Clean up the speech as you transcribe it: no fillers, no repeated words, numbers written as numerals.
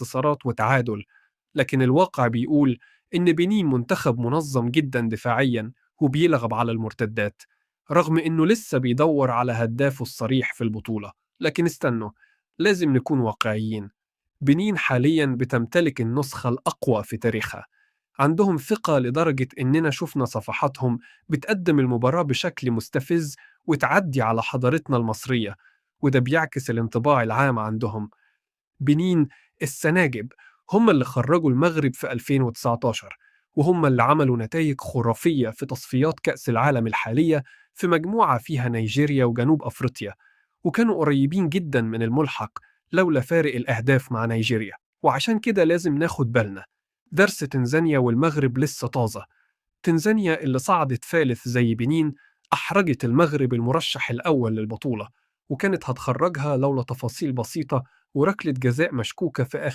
انتصارات وتعادل، لكن الواقع بيقول إن بنين منتخب منظم جدا دفاعيا وبيلعب على المرتدات، رغم إنه لسه بيدور على هدافه الصريح في البطولة. لكن استنوا، لازم نكون واقعيين. بنين حاليا بتمتلك النسخة الأقوى في تاريخها، عندهم ثقة لدرجة إننا شفنا صفحاتهم بتقدم المباراة بشكل مستفز وتعدي على حضارتنا المصرية، وده بيعكس الانطباع العام عندهم. بنين السناجب هم اللي خرجوا المغرب في 2019، وهم اللي عملوا نتائج خرافية في تصفيات كأس العالم الحالية في مجموعة فيها نيجيريا وجنوب أفريقيا، وكانوا قريبين جدا من الملحق لولا فارق الأهداف مع نيجيريا. وعشان كده لازم ناخد بالنا، درس تنزانيا والمغرب لسه طازة. تنزانيا اللي صعدت ثالث زي بنين أحرجت المغرب المرشح الأول للبطولة، وكانت هتخرجها لولا تفاصيل بسيطة وركلة جزاء مشكوكة في آخر